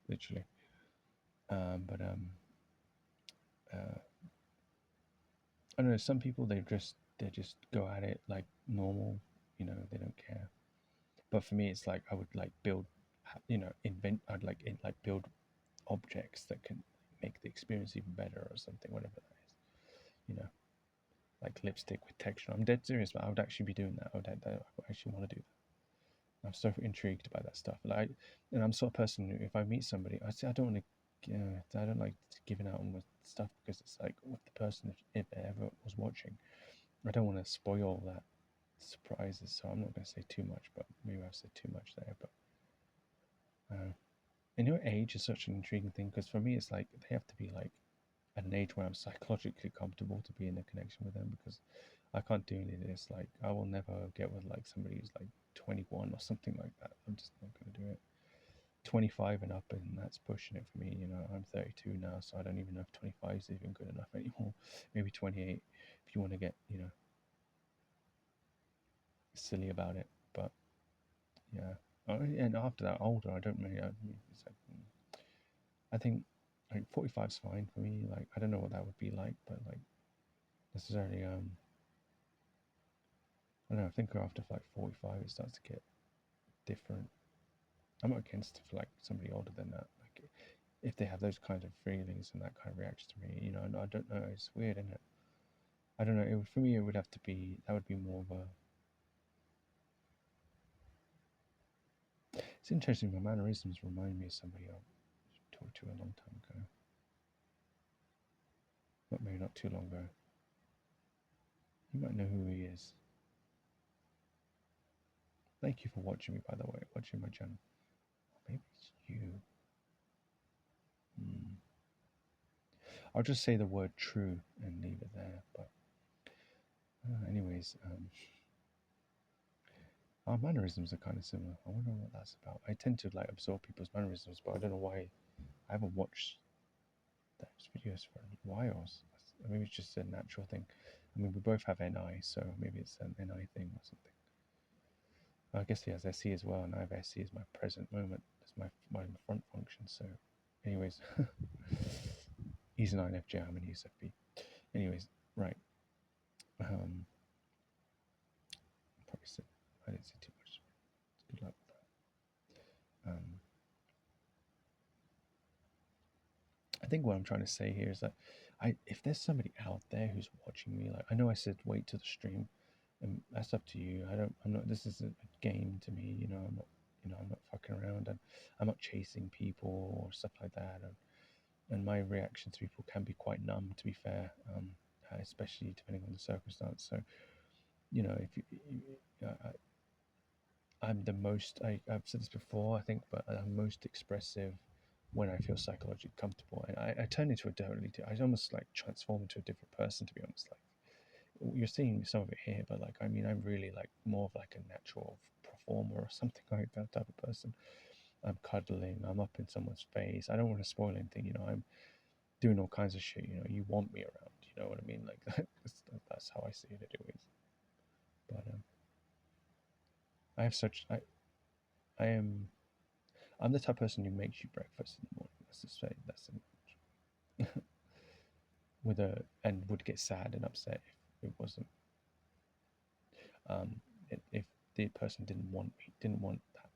Literally. But I don't know. Some people they just go at it like normal. They don't care. But for me, it's like I would like build, invent. I'd like build objects that can make the experience even better or something, whatever that is. Like lipstick with texture. I'm dead serious, but I would actually be doing that. I would actually want to do that. I'm so intrigued by that stuff. Like, and I'm sort of person who, if I meet somebody, I say I don't want to. I don't like giving out on stuff because it's like with the person, if it ever was watching, I don't want to spoil that surprises. So I'm not going to say too much, but maybe I've said too much there. But age is such an intriguing thing because for me, it's like they have to be like at an age where I'm psychologically comfortable to be in a connection with them because I can't do any of this. Like, I will never get with like somebody who's like 21 or something like that. I'm just not going to do it. 25 and up, and that's pushing it for me. You know, I'm 32 now, so I don't even know if 25 is even good enough anymore. Maybe 28 if you want to get, you know, silly about it. But yeah. And after that, older, I don't really. It's like, I think like 45 is fine for me. Like, I don't know what that would be like, but like necessarily, I don't know. I think after like 45, it starts to get different. I'm not against for like somebody older than that. Like, if they have those kinds of feelings and that kind of reaction to me, you know, and I don't know. It's weird, isn't it? I don't know. It would, for me, it would have to be that would be more of a. It's interesting. My mannerisms remind me of somebody I talked to a long time ago. Not maybe not too long ago. You might know who he is. Thank you for watching me, by the way. Watching my channel. Maybe it's you. Hmm. I'll just say the word true and leave it there. But anyways, our mannerisms are kind of similar. I wonder what that's about. I tend to like absorb people's mannerisms, but I don't know why. I haven't watched those videos for a while. Maybe it's just a natural thing. I mean, we both have NI, so maybe it's an NI thing or something. I guess he has SE as well, and I have SE as my present moment. That's my front function. So, anyways, he's an INFJ. I'm an ESFP. Anyways, right. Probably said I didn't say too much. Good luck with that. I think what I'm trying to say here is that if there's somebody out there who's watching me, like I know I said wait till the stream, and that's up to you. I'm not. This isn't a game to me. You know, I'm not. You know, I'm not fucking around, and I'm not chasing people or stuff like that. And my reaction to people can be quite numb, to be fair, especially depending on the circumstance. So, you know, if I'm the most, I've said this before, I think, but I'm most expressive when I feel psychologically comfortable. And I turn into a totally, I almost like transform into a different person, to be honest. Like, you're seeing some of it here, but like, I mean, I'm really like more of like a natural performer or something like that type of person. I'm cuddling, I'm up in someone's face. I don't want to spoil anything, you know, I'm doing all kinds of shit, you know, you want me around, you know what I mean? Like, that's how I see it, anyways. But I have such, I am I'm the type of person who makes you breakfast in the morning. Let's just say that's with a and would get sad and upset if it wasn't if the person didn't want that.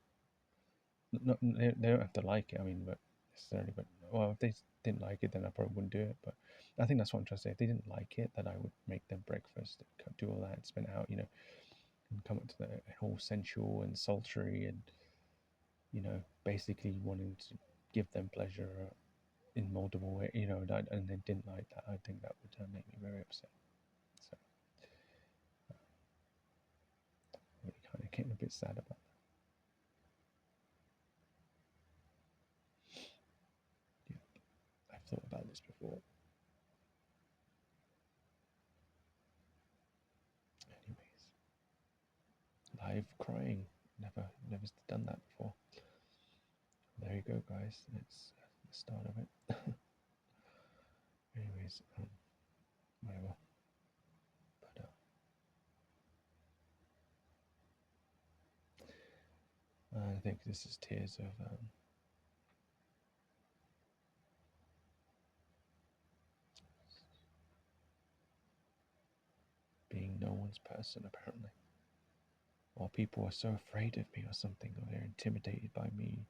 Not, they don't have to like it. I mean, but necessarily. But well, if they didn't like it, then I probably wouldn't do it. But I think that's what I'm trying to say. If they didn't like it, then I would make them breakfast, do all that, and spin out, you know, and come up to the whole sensual and sultry and you know, basically wanting to give them pleasure in multiple ways, you know, and they didn't like that. I think that would make me very upset. So really kind of getting a bit sad about that. Yeah, I've thought about this before. Anyways, live crying. Never done that before. There you go, guys. It's the start of it. Anyways, whatever. But I think this is tears of being no one's person, apparently. Or people are so afraid of me or something, or they're intimidated by me.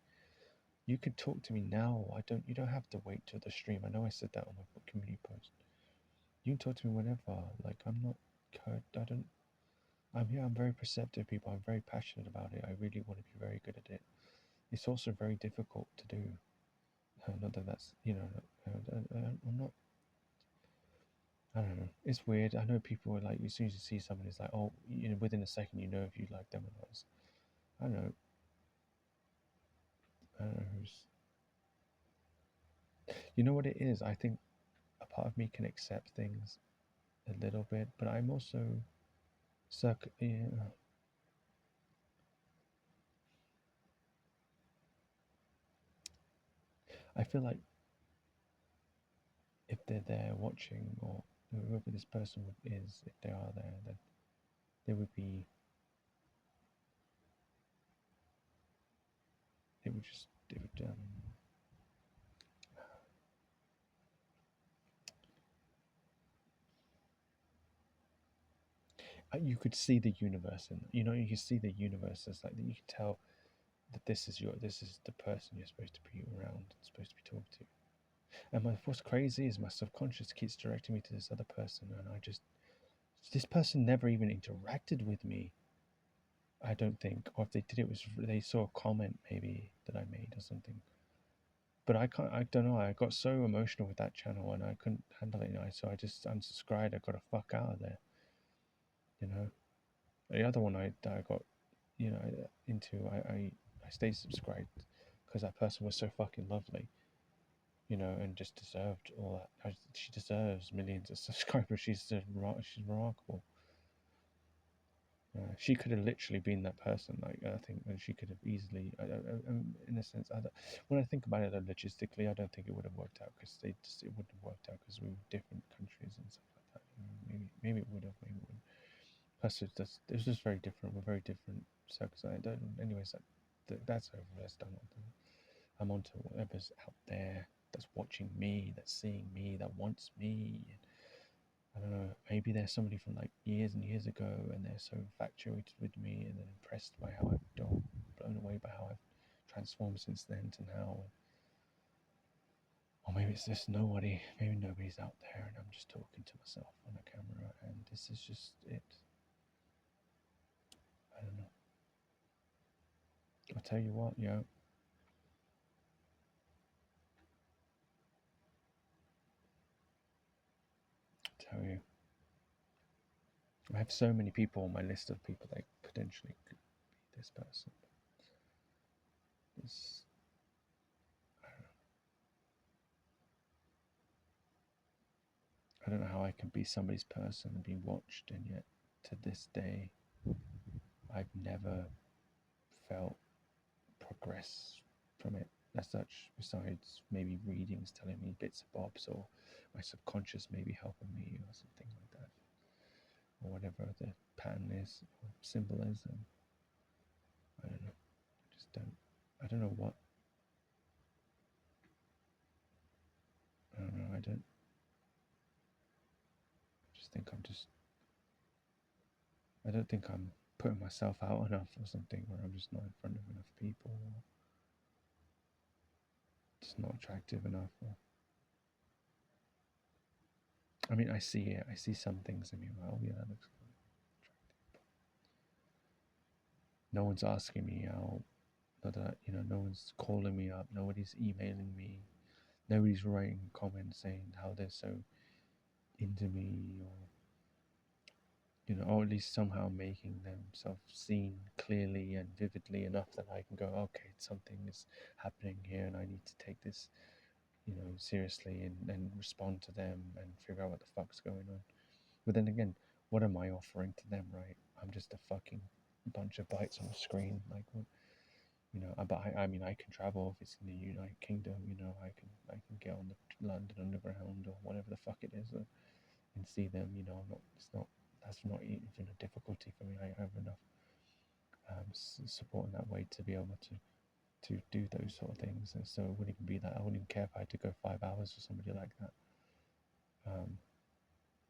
You can talk to me now. You don't have to wait till the stream. I know I said that on my community post. You can talk to me whenever. Like I'm not I don't I'm here, I'm very perceptive people. I'm very passionate about it. I really want to be very good at it. It's also very difficult to do. Not that that's you know, I'm not I don't know. It's weird. I know people are like as soon as you see someone it's like, oh, you know, within a second you know if you like them or not. I don't know. I don't know who's you know what it is? I think a part of me can accept things a little bit, but I'm also Yeah. I feel like if they're there watching, or whoever this person is, if they are there, then they would be. They would just. They would. You could see the universe, and you can see the universe as like you can tell that this is the person you're supposed to be around, and supposed to be talking to. And what's crazy is my subconscious keeps directing me to this other person, and this person never even interacted with me. I don't think, or if they did, it was they saw a comment maybe that I made or something. But I can't. I don't know. I got so emotional with that channel, and I couldn't handle it. So I just unsubscribed. I got the fuck out of there. You know. The other one I got, into. I stayed subscribed because that person was so fucking lovely. And just deserved all that. She deserves millions of subscribers. She's remarkable. She could have literally been that person. Like I think, and she could have easily. In a sense, when I think about it logistically, I don't think it would have worked out because it wouldn't have worked out because we were different countries and stuff like that. Maybe it would have, maybe it wouldn't. Plus, it was just very different. We're very different. So, cause I don't. Anyways, that's over. That's done. I'm on to whatever's out there that's watching me, that's seeing me, that wants me. I don't know, maybe there's somebody from like years and years ago and they're so infatuated with me and then impressed by how I've done, blown away by how I've transformed since then to now. Or maybe it's just nobody, maybe nobody's out there and I'm just talking to myself on a camera and this is just it. I don't know. I'll tell you what, I'll tell you. I have so many people on my list of people that potentially could be this person. It's, I don't know how I can be somebody's person and be watched, and yet to this day, I've never felt progress from it as such, besides maybe readings telling me bits and bobs, or my subconscious maybe helping me, or something like that, or whatever the pattern is, or symbol is. And I don't know, just don't, I don't know what, I don't know, just think I don't think I'm putting myself out enough or something, where I'm just not in front of enough people, or just not attractive enough. Or, I mean, I see it. I see some things in me. Oh, yeah, that looks attractive. No one's asking me out. Not that, no one's calling me up. Nobody's emailing me. Nobody's writing comments saying how they're so into me, or at least somehow making themselves seen clearly and vividly enough that I can go, okay, something is happening here, and I need to take this, seriously, and respond to them and figure out what the fuck's going on. But then again, what am I offering to them, right? I'm just a fucking bunch of bytes on a screen. Like, what, but I mean, I can travel if it's in the United Kingdom. I can get on the London Underground or whatever the fuck it is, and see them. I'm not. It's not. That's not even a difficulty for me. I have enough support in that way to be able to do those sort of things. And so it wouldn't even be that. I wouldn't even care if I had to go 5 hours for somebody like that.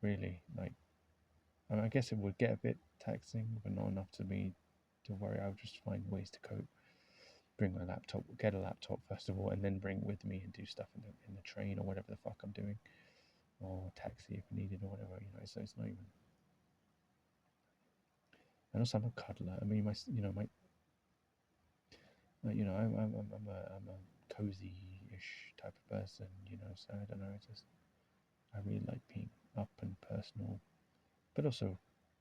Really, like, I mean, I guess it would get a bit taxing, but not enough to me to worry. I would just find ways to cope. Bring my laptop, get a laptop first of all, and then bring it with me and do stuff in the train or whatever the fuck I'm doing, or taxi if needed or whatever. So it's not even. And also, I'm a cuddler. I mean, I'm a cozy-ish type of person. So I don't know. I really like being up and personal, but also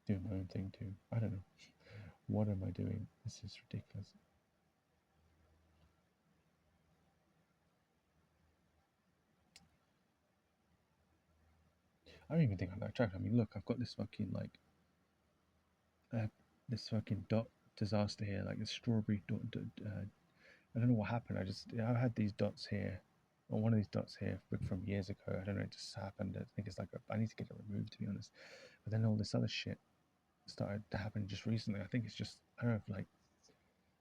doing my own thing too. I don't know. What am I doing? This is ridiculous. I don't even think I'm that attractive. I mean, look, I've got this fucking like this fucking dot disaster here, like the strawberry dot. I don't know what happened. I had these dots here, or one of these dots here from years ago. I don't know. It just happened. I think it's like I need to get it removed, to be honest. But then all this other shit started to happen just recently. I think it's just, I don't know if like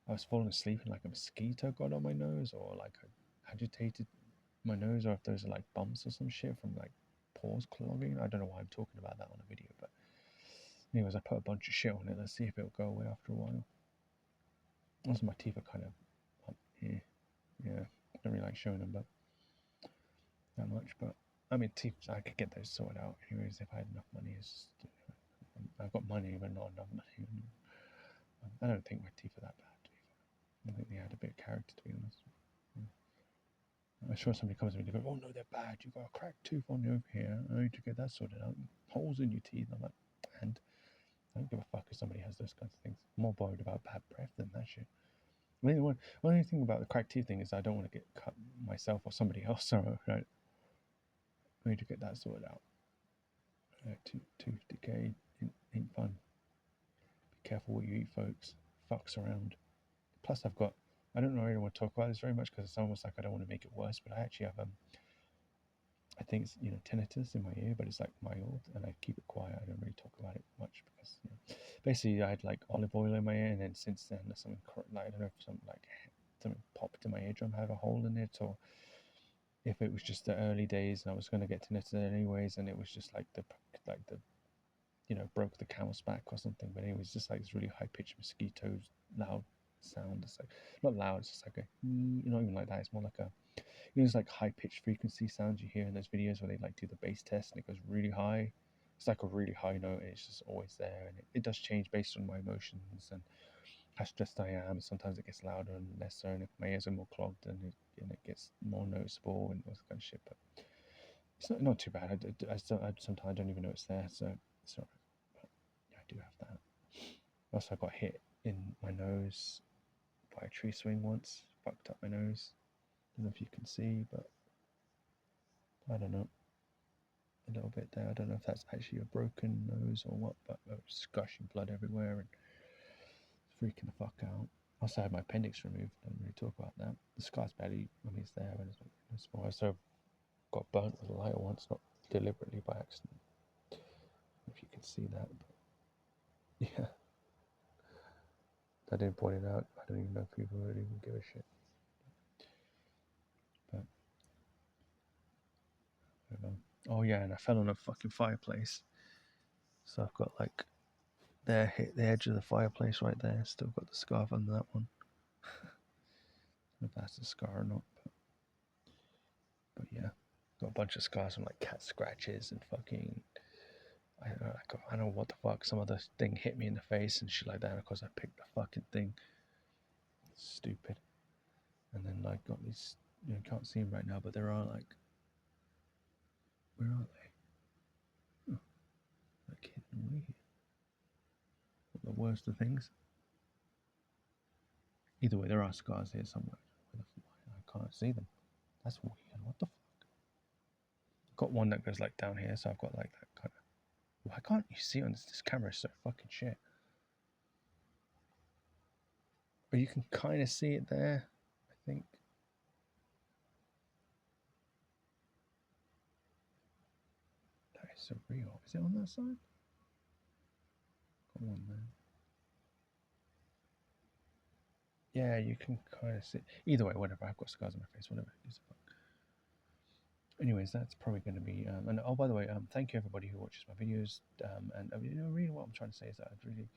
I was falling asleep and like a mosquito got on my nose, or like I agitated my nose, or if those are like bumps or some shit from like pores clogging. I don't know why I'm talking about that on a video, but anyways, I put a bunch of shit on it. Let's see if it'll go away after a while. Also, my teeth are kind of up here. Yeah, I don't really like showing them, but that much. But I mean, teeth, I could get those sorted out anyways if I had enough money. It's just, I've got money, but not enough money. I don't think my teeth are that bad. I think they had a bit of character, to be honest. I'm sure somebody comes to me and they go, "Oh no, they're bad. You got a cracked tooth on you over here. I need to get that sorted out. Holes in your teeth." I'm like, and I don't give a fuck if somebody has those kinds of things. I'm more worried about bad breath than that shit. I mean, one only thing about the cracked teeth thing is I don't want to get cut myself or somebody else. So right, I need to get that sorted out. Tooth decay ain't fun. Be careful what you eat, folks. Fucks around. Plus, I don't really want to talk about this very much because it's almost like I don't want to make it worse, but I actually have I think it's tinnitus in my ear, but it's like mild, and I keep it quiet. I don't really talk about it much because basically I had like olive oil in my ear, and then since then there's something like I don't know if something popped in my eardrum, have a hole in it, or if it was just the early days and I was going to get tinnitus anyways, and it was just like the broke the camel's back or something. But anyway, it's just like this really high pitched mosquito loud sound. It's like not loud, it's just like not even like that. It's more like it's like high pitched frequency sounds you hear in those videos where they like do the bass test and it goes really high. It's like a really high note and it's just always there, and it does change based on my emotions and how stressed I am. Sometimes it gets louder and lesser, and if my ears are more clogged, and it gets more noticeable and all that kind of shit. But it's not too bad. Sometimes I don't even know it's there, so it's alright. But yeah, I do have that. Also, I got hit in my nose by a tree swing once. Fucked up my nose. Don't know if you can see, but I don't know. A little bit there. I don't know if that's actually a broken nose or what, but I was gushing blood everywhere and freaking the fuck out. I also had my appendix removed. I don't really talk about that. The scar's barely, I mean, it's there, but it's not small. I also got burnt with a lighter once, not deliberately, by accident. If you can see that, but yeah, I didn't point it out. I don't even know if people really even give a shit. But I don't know. Oh yeah, and I fell on a fucking fireplace. So I've got like there, hit the edge of the fireplace right there. Still got the scarf under that one. I don't know if that's a scar or not, but yeah, got a bunch of scars from like cat scratches and fucking. I don't know what the fuck. Some other thing hit me in the face and shit like that. And of course, I picked the fucking thing. Stupid. And then like got these. You can't see them right now, but there are like. Where are they? Oh, like hidden away here. Not the worst of things. Either way, there are scars here somewhere. I can't see them. That's weird. What the fuck? Got one that goes like down here, so I've got like that kind of. Why can't you see on this camera? Is so fucking shit. But you can kind of see it there, I think. That is surreal. Is it on that side? Got one there. Yeah, you can kind of see. Either way, whatever. I've got scars on my face. Whatever. Anyways, that's probably going to be. And oh, by the way, thank you everybody who watches my videos. And really, what I'm trying to say is that I'd really,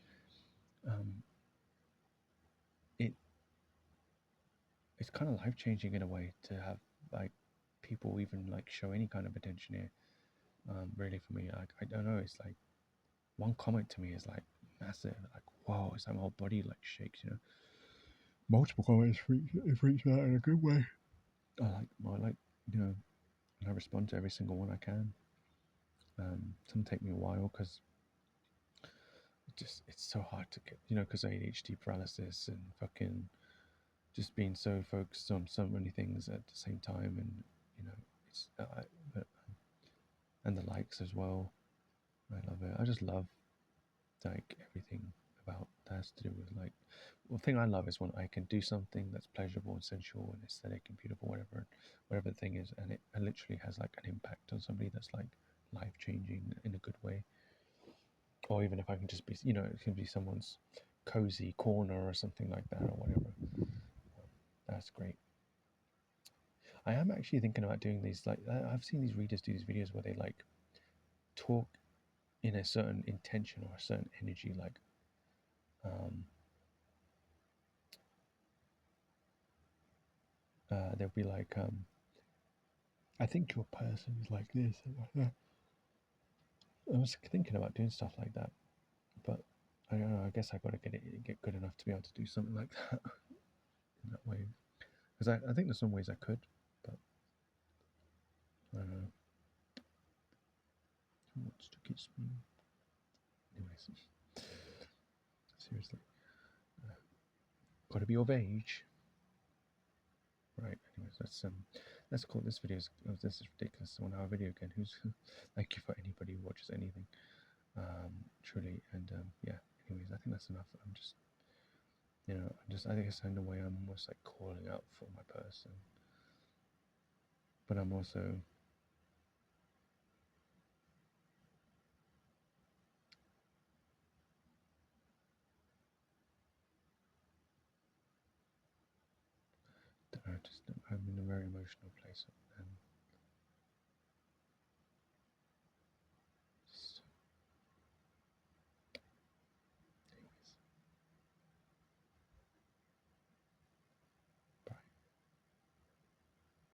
it's kind of life changing in a way to have like people even like show any kind of attention here. Really, for me, like I don't know. It's like one comment to me is like massive. Like whoa, it's like my whole body like shakes. Multiple comments freaks out in a good way. I like and I respond to every single one I can. Some take me a while because it's so hard to get, because ADHD paralysis and fucking just being so focused on so many things at the same time, and it's and the likes as well. I love it. I just love like everything. has to do with like, well, the thing I love is when I can do something that's pleasurable and sensual and aesthetic and beautiful, whatever the thing is, and it literally has like an impact on somebody that's like life changing in a good way. Or even if I can just be, it can be someone's cozy corner or something like that or whatever. That's great. I am actually thinking about doing these. Like, I've seen these readers do these videos where they like talk in a certain intention or a certain energy, like um, they'll be like, I think your person is like this. I was thinking about doing stuff like that, but I don't know. I guess I got to get good enough to be able to do something like that in that way. Because I think there's some ways I could, but I don't know. Who wants to kiss me? Anyways, seriously, got to be of age, right? Anyways, let's call this video. This is ridiculous. 1 hour video again. Who's thank you for anybody who watches anything. Truly, and yeah. Anyways, I think that's enough. I guess in a way I'm almost like calling out for my person, but I'm also I'm in a very emotional place, and